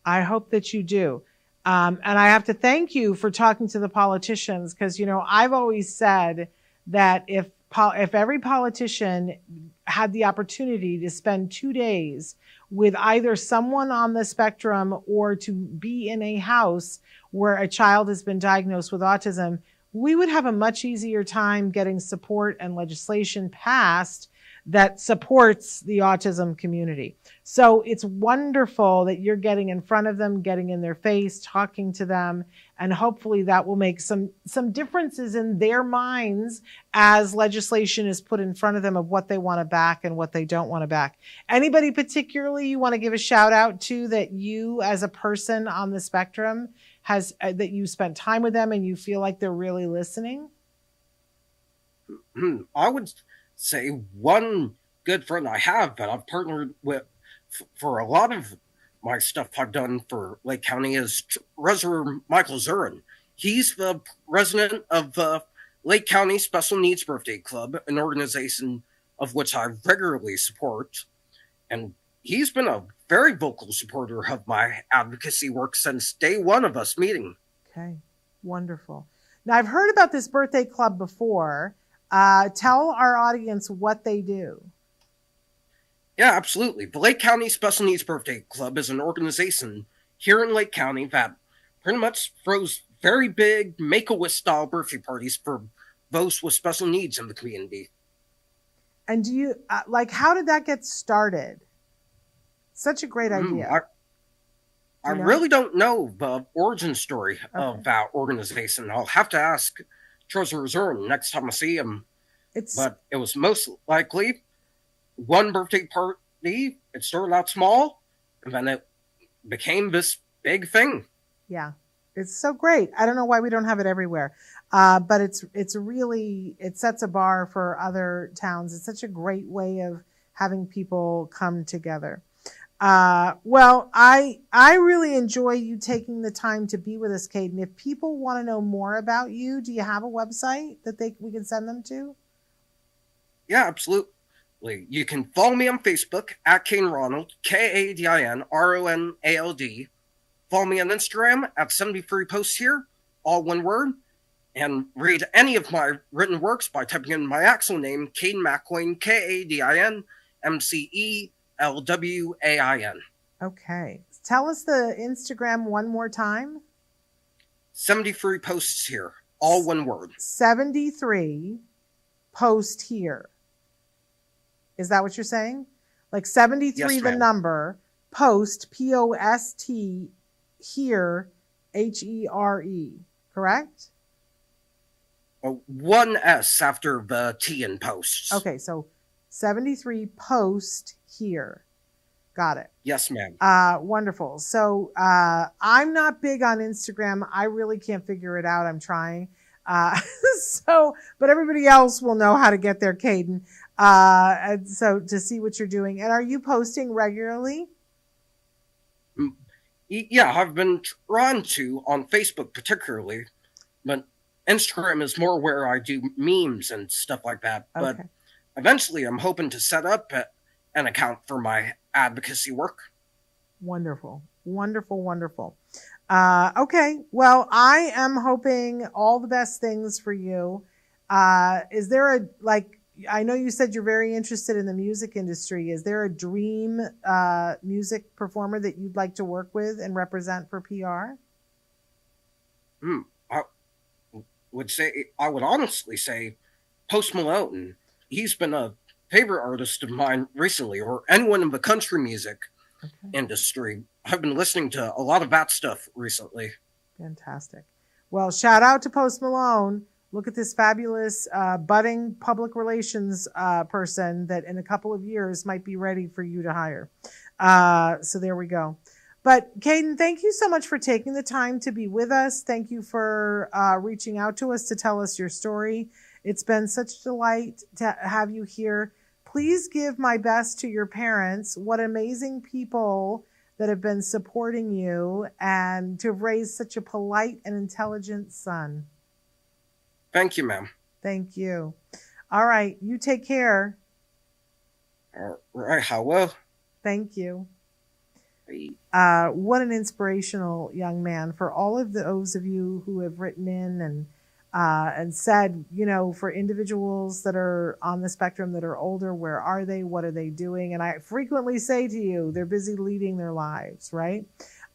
I hope that you do. And I have to thank you for talking to the politicians because, I've always said that if every politician had the opportunity to spend 2 days with either someone on the spectrum or to be in a house where a child has been diagnosed with autism, we would have a much easier time getting support and legislation passed that supports the autism community. So it's wonderful that you're getting in front of them, getting in their face, talking to them, and hopefully that will make some differences in their minds as legislation is put in front of them of what they want to back and what they don't want to back. Anybody particularly you want to give a shout out to that you as a person on the spectrum that you spent time with them and you feel like they're really listening? I would say one good friend I have that I've partnered with for a lot of my stuff I've done for Lake County is Treasurer Michael Zurin. He's the president of the Lake County Special Needs Birthday Club, an organization of which I regularly support. And he's been a very vocal supporter of my advocacy work since day one of us meeting. Okay, wonderful. Now, I've heard about this birthday club before. Tell our audience what they do. Yeah, absolutely. The Lake County Special Needs Birthday Club is an organization here in Lake County that pretty much throws very big Make-A-Wish style birthday parties for those with special needs in the community. And do you, how did that get started? Such a great idea. I really don't know the origin story of that organization. I'll have to ask Treasurer Zurin next time I see him. But it was most likely one birthday party. It started out small, and then it became this big thing. Yeah, it's so great. I don't know why we don't have it everywhere, but it sets a bar for other towns. It's such a great way of having people come together. Well, I really enjoy you taking the time to be with us, Kadin. If people want to know more about you, do you have a website that we can send them to? Yeah, absolutely. You can follow me on Facebook at Kadin Ronald, KadinRonald. Follow me on Instagram at 73 posts here, all one word, and read any of my written works by typing in my actual name, Kadin McElwain, KadinMcElwain. Okay. Tell us the Instagram one more time. 73 posts here, all one word. 73 post here. Is that what you're saying? Like 73, yes, the number, post, P-O-S-T, here, H-E-R-E, correct? One S after the T in posts. Okay, so 73 post here. Got it. Yes, ma'am. Wonderful. So I'm not big on Instagram. I really can't figure it out. I'm trying. But everybody else will know how to get there, Kadin. And so to see what you're doing. And are you posting regularly? Yeah, I've been trying to on Facebook particularly, but Instagram is more where I do memes and stuff like that. Okay. But eventually I'm hoping to set up an account for my advocacy work. Wonderful. Wonderful, wonderful. Okay. Well, I am hoping all the best things for you. Is there I know you said you're very interested in the music industry. Is there a dream music performer that you'd like to work with and represent for PR? I would honestly say Post Malone. He's been a favorite artist of mine recently, or anyone in the country music industry. I've been listening to a lot of that stuff recently. Fantastic. Well, shout out to Post Malone. Look at this fabulous budding public relations person that in a couple of years might be ready for you to hire. So there we go. But Kadin, thank you so much for taking the time to be with us. Thank you for reaching out to us to tell us your story. It's been such a delight to have you here. Please give my best to your parents. What amazing people that have been supporting you and to have raised such a polite and intelligent son. Thank you, ma'am. Thank you. All right. You take care. All right. How well? Thank you. What an inspirational young man. For all of those of you who have written in and said, you know, for individuals that are on the spectrum that are older, where are they? What are they doing? And I frequently say to you, they're busy leading their lives, right?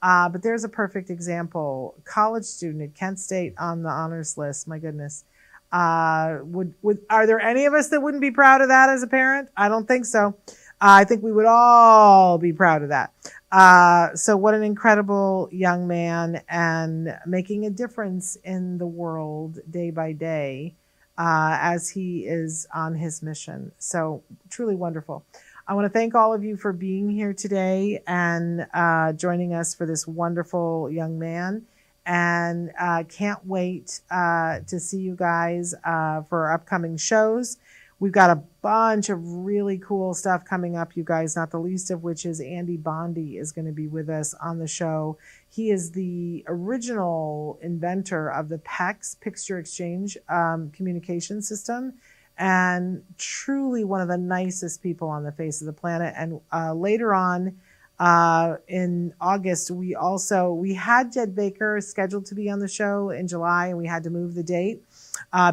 But there's a perfect example. College student at Kent State on the honors list. My goodness. Are there any of us that wouldn't be proud of that as a parent? I don't think so. I think we would all be proud of that. So what an incredible young man, and making a difference in the world day by day as he is on his mission. So truly wonderful. I want to thank all of you for being here today and joining us for this wonderful young man. And can't wait to see you guys for our upcoming shows. We've got a bunch of really cool stuff coming up, you guys, not the least of which is Andy Bondi is going to be with us on the show. He is the original inventor of the PEX, Picture Exchange communication system, and truly one of the nicest people on the face of the planet. And later on in August, we had Jed Baker scheduled to be on the show in July, and we had to move the date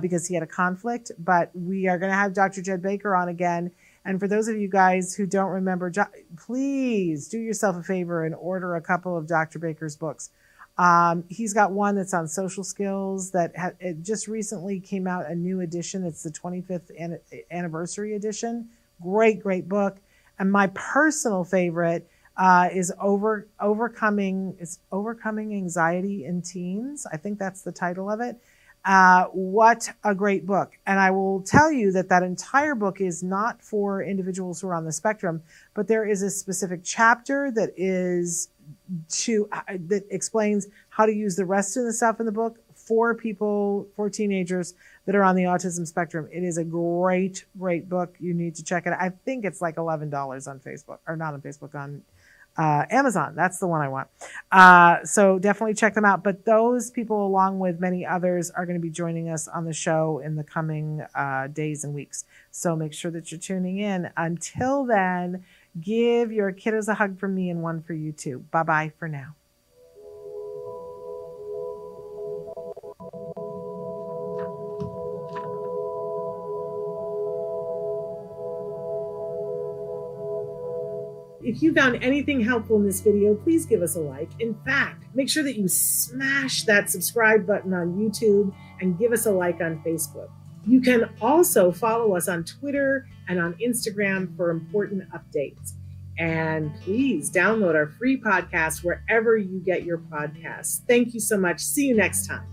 because he had a conflict. But we are going to have Dr. Jed Baker on again. And for those of you guys who don't remember, please do yourself a favor and order a couple of Dr. Baker's books. He's got one that's on social skills that it just recently came out, a new edition. It's the 25th anniversary edition. Great, great book. And my personal favorite is overcoming anxiety in teens. I think that's the title of it. What a great book. And I will tell you that entire book is not for individuals who are on the spectrum, but there is a specific chapter that explains how to use the rest of the stuff in the book for teenagers that are on the autism spectrum. It is a great, great book. You need to check it out. I think it's like $11 on Facebook, or not on Facebook, on Amazon. That's the one I want. So definitely check them out. But those people, along with many others, are going to be joining us on the show in the coming days and weeks. So make sure that you're tuning in. Until then, give your kiddos a hug from me and one for you too. Bye-bye for now. If you found anything helpful in this video, please give us a like. In fact, make sure that you smash that subscribe button on YouTube and give us a like on Facebook. You can also follow us on Twitter and on Instagram for important updates. And please download our free podcast wherever you get your podcasts. Thank you so much. See you next time.